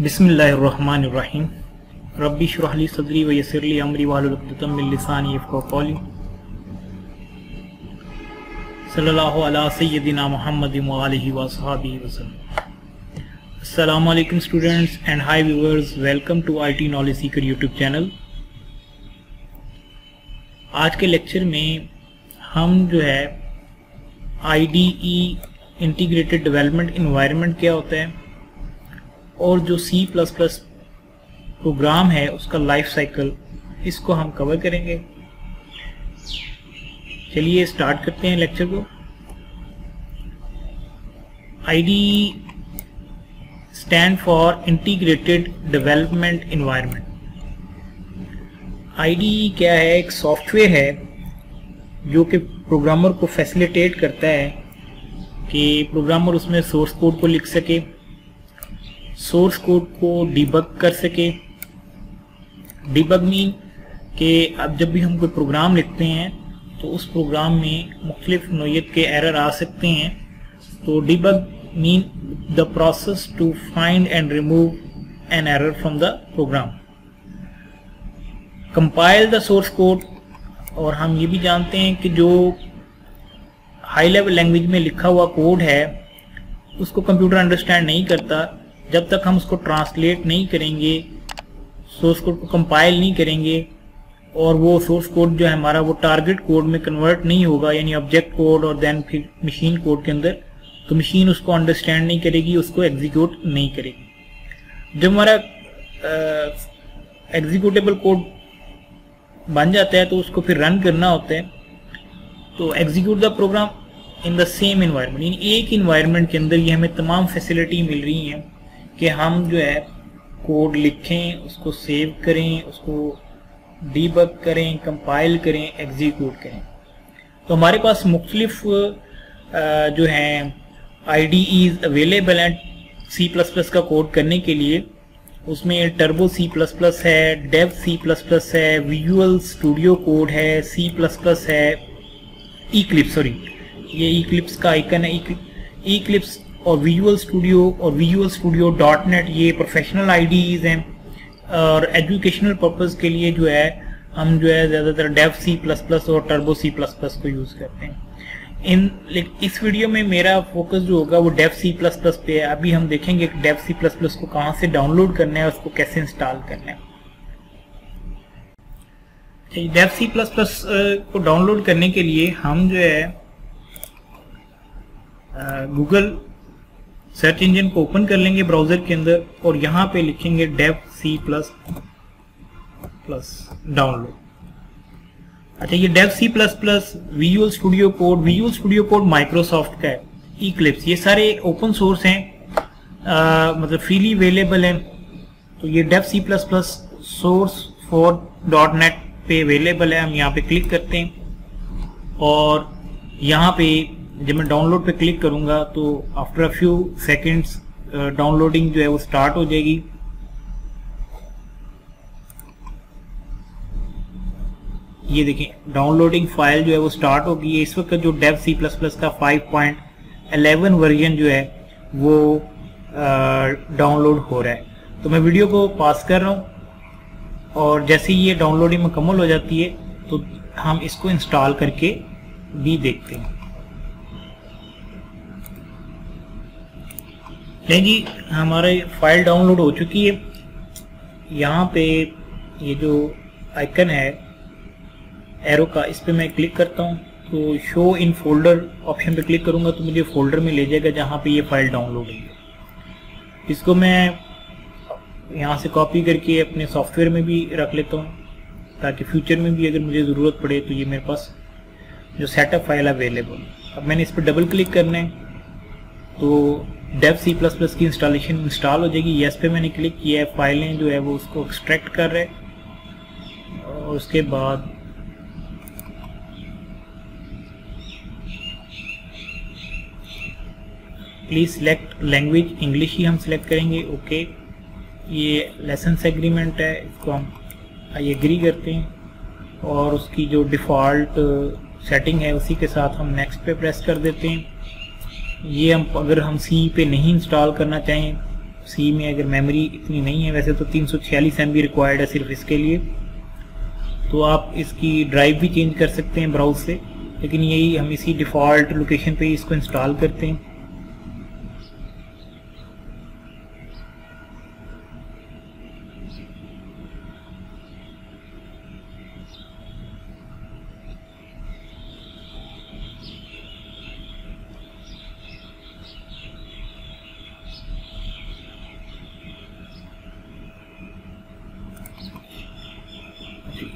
बिस्मिल्लाहिर्रहमानिर्रहीम रब्बी इश्रह ली सदरी व यस्सिर ली अमरी वाहलुल उक़दतम मिन लिसानी यफ़क़हू क़ौली सल्लल्लाहु अला सय्यदिना मुहम्मद व आलिहि व अस्हाबिहि वसल्लम। अस्सलामु अलैकुम students and hi viewers, welcome to IT knowledge seeker YouTube channel. आज के लेक्चर में हम जो है IDE इंटीग्रेटेड डेवलपमेंट इन्वायरमेंट क्या होता है और जो C++ प्रोग्राम है उसका लाइफ साइकिल, इसको हम कवर करेंगे। चलिए स्टार्ट करते हैं लेक्चर को। IDE stand for integrated development environment. IDE क्या है? एक सॉफ्टवेयर है जो कि प्रोग्रामर को फैसिलिटेट करता है कि प्रोग्रामर उसमें सोर्स कोड को लिख सके, सोर्स कोड को डिबग कर सके। डिबग मीन कि अब जब भी हम कोई प्रोग्राम लिखते हैं तो उस प्रोग्राम में मुख्तलिफ नौइयत के एरर आ सकते हैं, तो debug mean the process to find and remove an error from the program. Compile the source code, और हम ये भी जानते हैं कि जो हाई लेवल लैंग्वेज में लिखा हुआ कोड है उसको कंप्यूटर अंडरस्टैंड नहीं करता जब तक हम उसको ट्रांसलेट नहीं करेंगे, सोर्स कोड को कंपाइल नहीं करेंगे और वो सोर्स कोड जो है हमारा वो टारगेट कोड में कन्वर्ट नहीं होगा, यानी ऑब्जेक्ट कोड और देन फिर मशीन कोड के अंदर, तो मशीन उसको अंडरस्टैंड नहीं करेगी, उसको एग्जीक्यूट नहीं करेगी। जब हमारा एग्जीक्यूटेबल कोड बन जाता है तो उसको फिर रन करना होता है, तो execute the program in the same environment, यानी एक इन्वायरमेंट के अंदर ये हमें तमाम फैसिलिटी मिल रही हैं कि हम जो है कोड लिखें, उसको सेव करें, उसको डीबग करें, कंपाइल करें, एग्जीक्यूट करें। तो हमारे पास मुख्तलिफ जो हैं IDEs अवेलेबल हैं C++ का कोड करने के लिए। उसमें टर्बो C++ है, डेव C++ है, विजुअल स्टूडियो कोड है, C++ है, इक्लिप्स, सॉरी ये इक्लिप्स का आइकन है, इक्लिप्स और विजुअल स्टूडियो .NET ये प्रोफेशनल IDEs हैं, और एजुकेशनल पर्पस के लिए जो है हम जो है ज़्यादातर डेव C++ और टर्बो C++ को यूज़ करते हैं। इस वीडियो में मेरा फोकस जो होगा वो डेव C++ पे है। अभी हम देखेंगे कि डेव C++ को कहाँ से डाउनलोड करना है, उसको कैसे इंस्टॉल करना है। डेव C++ को डाउनलोड करने के लिए हम जो है गूगल सर्च इंजन को ओपन कर लेंगे ब्राउजर के अंदर और यहाँ पे लिखेंगे डेव C++ डाउनलोड। अच्छा, ये Dev C++, visual studio code Microsoft का है, इक्लिप्स, ये सारे ओपन सोर्स हैं, मतलब फ्रीली अवेलेबल हैं। तो ये Dev C++ source for .NET पे अवेलेबल है। हम यहाँ पे क्लिक करते हैं और यहाँ पे जब मैं डाउनलोड पे क्लिक करूंगा तो after a few seconds downloading जो है वो स्टार्ट हो जाएगी। ये देखें डाउनलोडिंग फाइल जो है वो स्टार्ट हो गई है। इस वक्त जो डेव C++ का 5.11 वर्जन जो है वो डाउनलोड हो रहा है। तो मैं वीडियो को पास कर रहा हूँ और जैसे ही ये डाउनलोडिंग मुकम्मल हो जाती है तो हम इसको इंस्टॉल करके भी देखते हैं। नहीं जी, हमारे फाइल डाउनलोड हो चुकी है। यहाँ पे ये जो आइकन है एरो का, इस पे मैं क्लिक करता हूँ तो शो इन फोल्डर ऑप्शन पे क्लिक करूँगा तो मुझे फोल्डर में ले जाएगा जहाँ पे ये फाइल डाउनलोड है। इसको मैं यहाँ से कॉपी करके अपने सॉफ्टवेयर में भी रख लेता हूँ ताकि फ्यूचर में भी अगर मुझे ज़रूरत पड़े तो ये मेरे पास जो सेटअप फाइल अवेलेबल। अब मैंने इस पर डबल क्लिक करना है तो डेव C++ की इंस्टॉलेशन इंस्टॉल हो जाएगी। यस पे मैंने क्लिक किया है, फाइलें जो है वो उसको एक्सट्रैक्ट कर रहे हैं और उसके बाद प्लीज सिलेक्ट लैंग्वेज, इंग्लिश ही हम सिलेक्ट करेंगे। ओके, ये लाइसेंस एग्रीमेंट है, इसको हम आई एग्री करते हैं और उसकी जो डिफ़ॉल्ट सेटिंग है उसी के साथ हम नेक्स्ट पे प्रेस कर देते हैं। ये हम अगर हम सी पे नहीं इंस्टॉल करना चाहें सी में अगर मेमोरी इतनी नहीं है, वैसे तो 346 MB रिक्वायर्ड है सिर्फ इसके लिए, तो आप इसकी ड्राइव भी चेंज कर सकते हैं ब्राउज से, लेकिन यही हम इसी डिफ़ॉल्ट लोकेशन पे इसको इंस्टॉल करते हैं।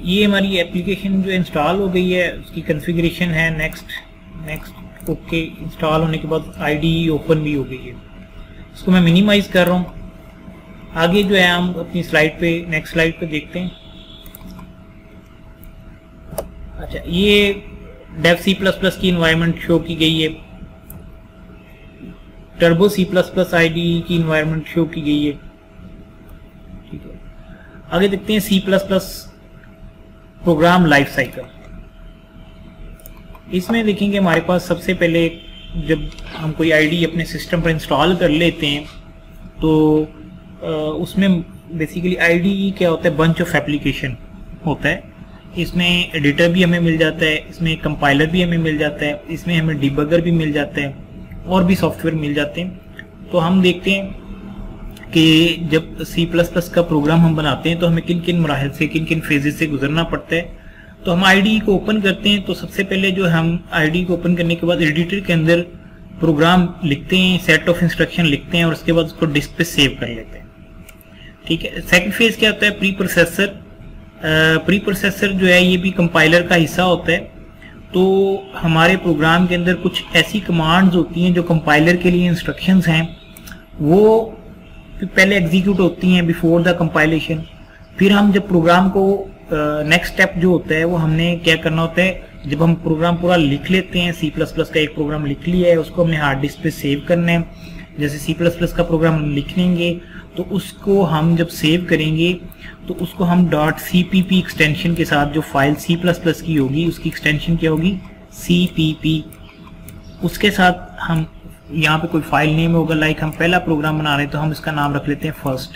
ये हमारी एप्लीकेशन जो इंस्टॉल हो गई है उसकी कॉन्फ़िगरेशन है नेक्स्ट ओके। इंस्टॉल होने के बाद IDE ओपन भी हो गई है। इसको मैं मिनिमाइज कर रहा हूँ। आगे जो है हम अपनी स्लाइड पे नेक्स्ट स्लाइड पे देखते हैं। अच्छा, ये डेव C++ की इन्वायरमेंट शो की गई है, टर्बो C++ IDE की इन्वायरमेंट शो की गई है। ठीक है, आगे देखते हैं C++ प्रोग्राम लाइफ साइकिल। इसमें देखेंगे हमारे पास सबसे पहले जब हम कोई IDE अपने सिस्टम पर इंस्टॉल कर लेते हैं तो उसमें बेसिकली IDE क्या होता है, बंच ऑफ एप्लीकेशन होता है। इसमें एडिटर भी हमें मिल जाता है, इसमें कंपाइलर भी हमें मिल जाता है, इसमें हमें डिबगर भी मिल जाता है और भी सॉफ्टवेयर मिल जाते हैं। तो हम देखते हैं कि जब C++ का प्रोग्राम हम बनाते हैं तो हमें किन किन मराहल से, किन किन फेजेस से गुजरना पड़ता है। तो हम IDE को ओपन करते हैं तो सबसे पहले जो हम IDE को ओपन करने के बाद एडिटर के अंदर प्रोग्राम लिखते हैं, सेट ऑफ इंस्ट्रक्शन लिखते हैं और उसके बाद उसको डिस्क पे सेव कर लेते हैं। ठीक है, सेकंड फेज क्या होता है, प्री प्रोसेसर। प्री प्रोसेसर जो है ये भी कंपाइलर का हिस्सा होता है। तो हमारे प्रोग्राम के अंदर कुछ ऐसी कमांड्स होती हैं जो कंपाइलर के लिए इंस्ट्रक्शंस हैं, वो पहले एग्जीक्यूट होती हैं बिफोर द कंपाइलेशन। फिर हम जब प्रोग्राम को नेक्स्ट स्टेप जो होता है वो हमने क्या करना होता है, जब हम प्रोग्राम पूरा लिख लेते हैं, C++ का एक प्रोग्राम लिख लिया है, उसको हमने हार्ड डिस्क पे सेव करना है। जैसे C++ का प्रोग्राम हम लिख लेंगे तो उसको हम जब सेव करेंगे तो उसको हम .cpp एक्सटेंशन के साथ, जो फाइल C++ की होगी उसकी एक्सटेंशन क्या होगी, CPP, उसके साथ हम यहाँ पे कोई फाइल नेम होगा, लाइक हम पहला प्रोग्राम बना रहे हैं तो हम इसका नाम रख लेते हैं फर्स्ट।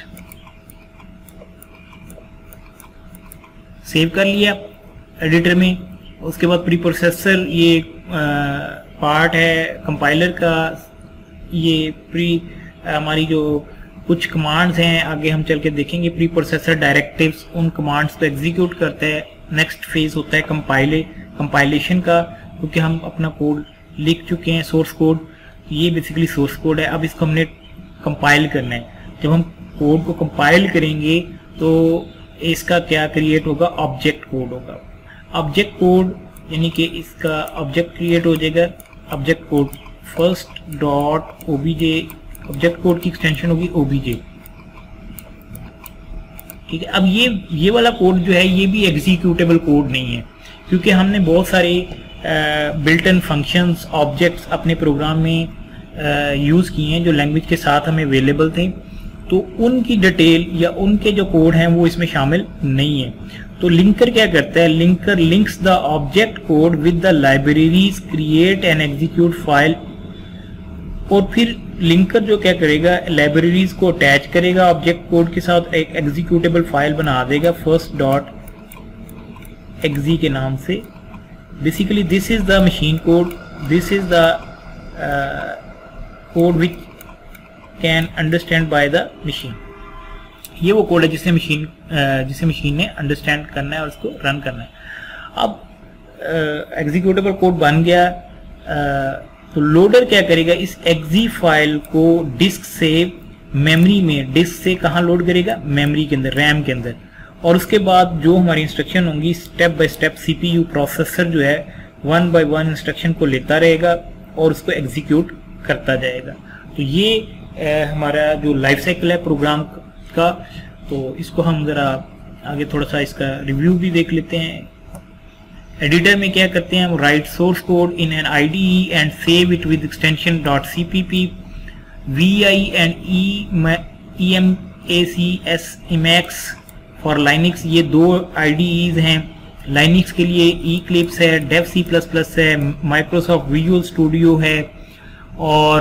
सेव कर लिया एडिटर में। उसके बाद प्री प्रोसेसर ये पार्ट है कंपाइलर का। ये प्री हमारी जो कुछ कमांड्स हैं आगे हम चल के देखेंगे, प्री प्रोसेसर डायरेक्टिव्स उन कमांड्स को एग्जीक्यूट करता है। नेक्स्ट फेज होता है कंपाइलेशन का, क्योंकि हम अपना कोड लिख चुके हैं, सोर्स कोड, ये बेसिकली सोर्स कोड है। अब इसको हमने कंपाइल करना है। जब हम कोड को कंपाइल करेंगे तो इसका क्या क्रिएट होगा, ऑब्जेक्ट कोड होगा। ऑब्जेक्ट कोड यानी कि इसका ऑब्जेक्ट क्रिएट हो जाएगा, object code first dot OBJ, object code की एक्सटेंशन होगी ओबीजे। ठीक है, अब ये वाला कोड जो है ये भी एग्जीक्यूटेबल कोड नहीं है, क्योंकि हमने बहुत सारे बिल्ट इन फंक्शंस, ऑब्जेक्ट्स अपने प्रोग्राम में यूज़ किए हैं जो लैंग्वेज के साथ हमें अवेलेबल थे। तो उनकी डिटेल या उनके जो कोड हैं वो इसमें शामिल नहीं है। तो लिंकर क्या करता है, linker links the object code with the libraries, create and execute file. और फिर लिंकर जो क्या करेगा, लाइब्रेरीज को अटैच करेगा ऑब्जेक्ट कोड के साथ, एक एग्जीक्यूटेबल फाइल बना देगा फर्स्ट डॉट एक्जी के नाम से। Basically this is the machine code, this is the code which can understand by the machine. ये वो कोड है जिसे मशीन ने अंडरस्टैंड करना है और उसको रन करना है। अब एग्जीक्यूटेबल कोड बन गया, तो लोडर क्या करेगा, इस एक्जी फाइल को डिस्क से मेमोरी में, डिस्क से कहाँ लोड करेगा, मेमोरी के अंदर, रैम के अंदर। और उसके बाद जो हमारी इंस्ट्रक्शन होंगी step by step, CPU processor जो है 1 by 1 इंस्ट्रक्शन को लेता रहेगा और उसको एग्जीक्यूट करता जाएगा। तो ये हमारा जो लाइफ साइकिल है प्रोग्राम का। तो इसको हम ज़रा आगे थोड़ा सा इसका रिव्यू भी देख लेते हैं। एडिटर में क्या करते हैं हम, right source code in an IDE and save it with extension .cpp, VI and Emacs for Linux। ये दो IDEs हैं। Linux के लिए Eclipse है, dev C++ है, Microsoft Visual Studio है और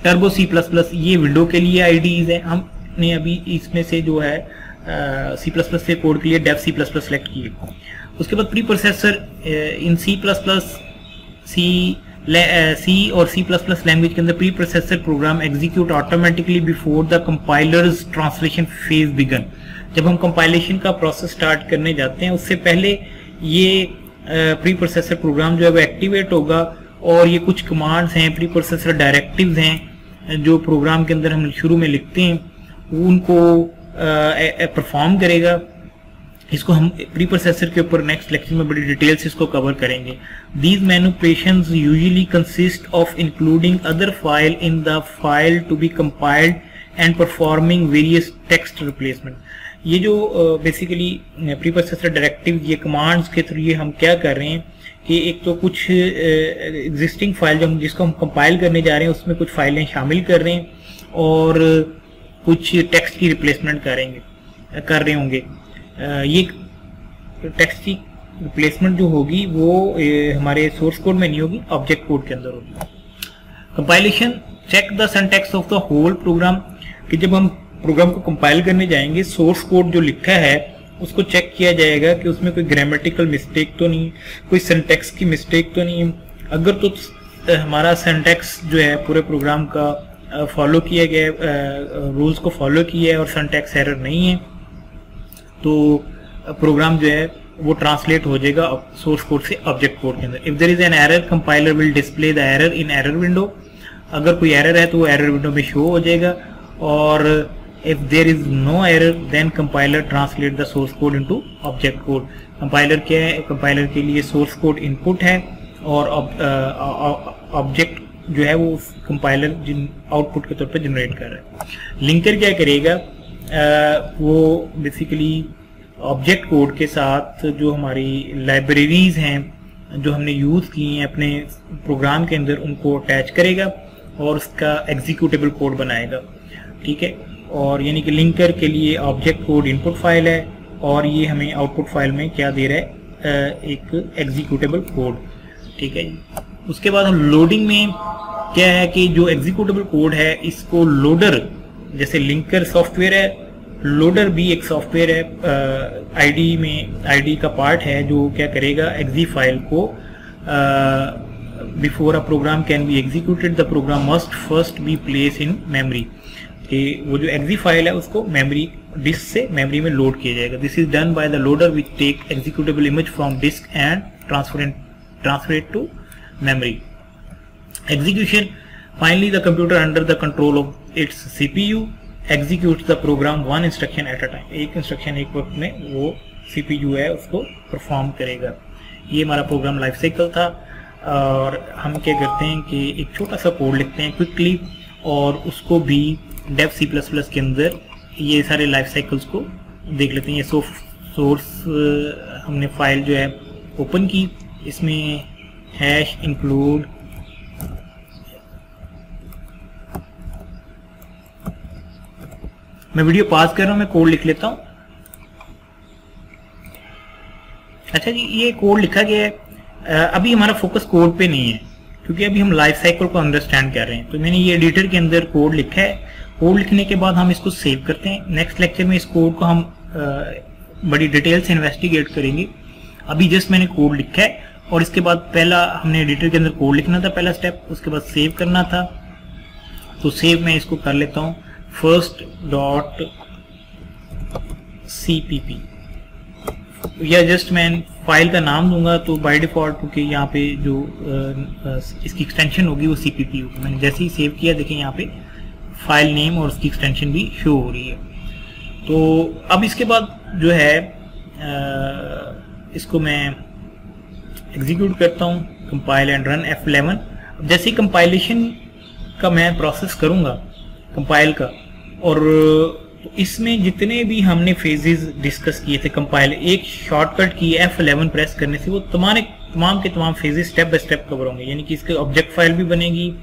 टर्बो सी प्लस प्लस, ये विंडो के लिए आईडीज है। हमने अभी इसमें से जो है सी प्लस प्लस से कोड के लिए Dev C plus plus select किए। उसके बाद preprocessor in C plus plus, C और सी प्लस प्लस लैंग्वेज के अंदर preprocessor program execute automatically before the compilers translation phase began. जब हम कंपाइलेशन का प्रोसेस स्टार्ट करने जाते हैं उससे पहले ये प्री प्रोसेसर प्रोग्राम जो है वो एक्टिवेट होगा, और ये कुछ कमांड्स हैं, प्री प्रोसेसर डायरेक्टिव्स हैं जो प्रोग्राम के अंदर हम शुरू में लिखते हैं, उनको परफॉर्म करेगा। इसको हम प्री प्रोसेसर के ऊपर नेक्स्ट लेक्चर में बड़ी डिटेल से इसको कवर करेंगे। These manipulations usually consist of including other file in the file to be compiled and performing various text replacement. ये जो बेसिकली प्री प्रोसेसर डायरेक्टिव, ये कमांड्स के थ्रू ये हम क्या कर रहे हैं कि एक तो कुछ एग्जिस्टिंग फाइल जो हम जिसको हम कंपाइल करने जा रहे हैं उसमें कुछ फाइलें शामिल कर रहे हैं और कुछ टेक्स्ट की रिप्लेसमेंट कर रहे होंगे। ये टेक्स्ट की रिप्लेसमेंट जो होगी वो हमारे सोर्स कोड में नहीं होगी, ऑब्जेक्ट कोड के अंदर होगी। Compilation check the syntax of the whole program, कि जब हम प्रोग्राम को कंपाइल करने जाएंगे सोर्स कोड जो लिखा है उसको चेक किया जाएगा कि उसमें कोई ग्रामेटिकल मिस्टेक तो नहीं, कोई सिंटैक्स की मिस्टेक तो नहीं। अगर तो हमारा सिंटैक्स जो है पूरे प्रोग्राम का फॉलो किया गया, रूल्स को फॉलो किया है और सिंटैक्स एरर नहीं है, तो प्रोग्राम जो है वो ट्रांसलेट हो जाएगा सोर्स कोड से ऑब्जेक्ट कोड के अंदर। If there is an error compiler will display the error in error window, अगर कोई एरर है तो वो एरर विंडो में शो हो जाएगा। और if there is no error then compiler translate the source code into object code. Compiler क्या है, कंपाइलर के लिए सोर्स कोड इनपुट है और ऑब्जेक्ट जो है वो कंपाइलर आउटपुट के तौर पर जनरेट कर रहा है। लिंकर क्या करेगा, वो बेसिकली ऑब्जेक्ट कोड के साथ जो हमारी लाइब्रेरीज हैं जो हमने यूज़ की हैं अपने प्रोग्राम के अंदर उनको अटैच करेगा और उसका एग्जीक्यूटेबल कोड बनाएगा। ठीक है, और यानी कि लिंकर के लिए ऑब्जेक्ट कोड इनपुट फाइल है और ये हमें आउटपुट फाइल में क्या दे रहा है, एक एग्जीक्यूटेबल कोड। ठीक है, उसके बाद हम लोडिंग में क्या है कि जो एग्जीक्यूटेबल कोड है इसको लोडर, जैसे लिंकर सॉफ्टवेयर है, लोडर भी एक सॉफ्टवेयर है, आईडी का पार्ट है जो क्या करेगा, एग्जी फाइल को before a program can be executed the program must first be place in memory, कि वो जो एग्जी फाइल है उसको मेमोरी डिस्क से मेमोरी में लोड किया जाएगा। This is done by the loader which take executable image from disk and transfer it to memory. Execution, finally the computer under the control of its CPU execute the program one instruction at a time, एक instruction एक वक्त में वो CPU है उसको perform करेगा। ये हमारा प्रोग्राम लाइफ साइकिल था और हम क्या करते हैं कि एक छोटा सा कोड लिखते हैं क्विकली और उसको भी डेव सी प्लस प्लस के अंदर ये सारे लाइफ साइकिल्स को देख लेते हैं। ये सोर्स हमने फाइल जो है ओपन की, इसमें हैश इंक्लूड मैं वीडियो पास कर रहा हूँ, मैं कोड लिख लेता हूँ। अच्छा जी, ये कोड लिखा गया है। अभी हमारा फोकस कोड पे नहीं है क्योंकि अभी हम लाइफ साइकिल को अंडरस्टैंड कर रहे हैं। तो मैंने ये एडिटर के अंदर कोड लिखा है। कोड लिखने के बाद हम इसको सेव करते हैं। नेक्स्ट लेक्चर में इस कोड को हम बड़ी डिटेल से इन्वेस्टिगेट करेंगे। अभी जस्ट मैंने कोड लिखा है और इसके बाद पहला हमने एडिटर के अंदर कोड लिखना था, पहला स्टेप, उसके बाद सेव करना था। तो सेव मैं इसको कर लेता हूँ first.cpp या जस्ट मैं फाइल का नाम दूंगा तो बाय डिफॉल्ट क्योंकि यहाँ पे जो इसकी एक्सटेंशन होगी वो cpp होगी। मैंने जैसे ही सेव किया देखिए यहाँ पे फाइल नेम और उसकी एक्सटेंशन भी शो हो रही है। तो अब इसके बाद जो है इसको मैं एग्जीक्यूट करता हूँ, कंपाइल एंड रन F11। जैसे ही कंपाइलेशन का मैं प्रोसेस करूँगा कंपाइल का, और इसमें जितने भी हमने फेजेस डिस्कस किए थे कंपाइल, एक शॉर्टकट की F11 प्रेस करने से वो तमाम के तमाम phases step by step cover होंगे। यानी कि इसके ऑब्जेक्ट फाइल भी बनेगी,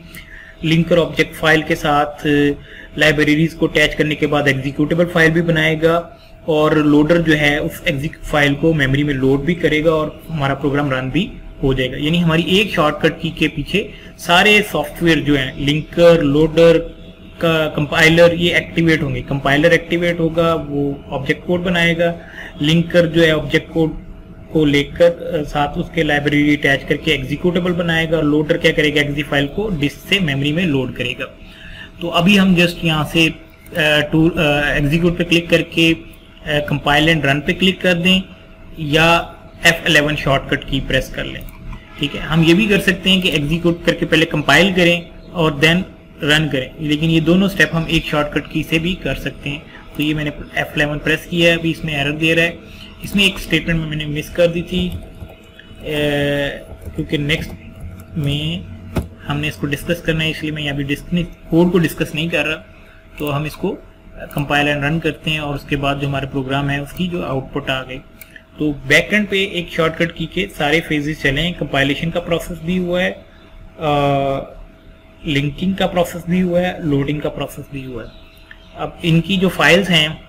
लिंकर ऑब्जेक्ट फाइल के साथ लाइब्रेरीज को अटैच करने के बाद एग्जीक्यूटेबल फाइल भी बनाएगा और लोडर जो है उस एग्जीक्यूट फाइल को मेमोरी में लोड भी करेगा और हमारा प्रोग्राम रन भी हो जाएगा। यानी हमारी एक शॉर्टकट की के पीछे सारे सॉफ्टवेयर जो हैं, लिंकर, लोडर का, कंपाइलर, ये एक्टिवेट होंगे। कंपाइलर एक्टिवेट होगा, वो ऑब्जेक्ट कोड बनाएगा। लिंकर जो है ऑब्जेक्ट कोड को लेकर साथ उसके लाइब्रेरी अटैच करके एग्जीक्यूटेबल बनाएगा। लोडर क्या करेगा, एक्जी फाइल को डिस्क से मेमोरी में लोड करेगा। तो अभी हम जस्ट यहाँ से टूल एग्जीक्यूट पे क्लिक करके कंपाइल एंड रन पे क्लिक कर दें या F11 शॉर्टकट की प्रेस कर लें। ठीक है, हम ये भी कर सकते हैं कि एग्जीक्यूट करके पहले कंपाइल करें और देन रन करें, लेकिन ये दोनों स्टेप हम एक शॉर्टकट की से भी कर सकते हैं। तो ये मैंने F11 प्रेस किया है, अभी इसमें एरर दे रहा है। इसमें एक स्टेटमेंट में मैंने मिस कर दी थी क्योंकि नेक्स्ट में हमने इसको डिस्कस करना है, इसलिए मैं यहाँ भी कोड को डिस्कस नहीं कर रहा। तो हम इसको कंपाइल एंड रन करते हैं और उसके बाद जो हमारे प्रोग्राम है उसकी जो आउटपुट आ गई। तो बैकएंड पे एक शॉर्टकट की के सारे फेजेस चले हैं। कंपाइलेशन का प्रोसेस भी हुआ है, लिंकिंग का प्रोसेस भी हुआ है, लोडिंग का प्रोसेस भी हुआ है। अब इनकी जो फाइल्स हैं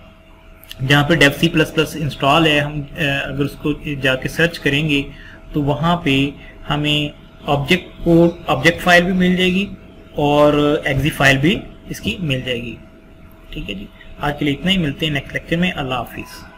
जहाँ पे devC++ इंस्टॉल है, हम अगर उसको जाके सर्च करेंगे तो वहाँ पे हमें ऑब्जेक्ट फाइल भी मिल जाएगी और एक्जी फाइल भी इसकी मिल जाएगी। ठीक है जी, आज के लिए इतना ही, मिलते हैं नेक्स्ट लेक्चर में। अल्लाह हाफिज़।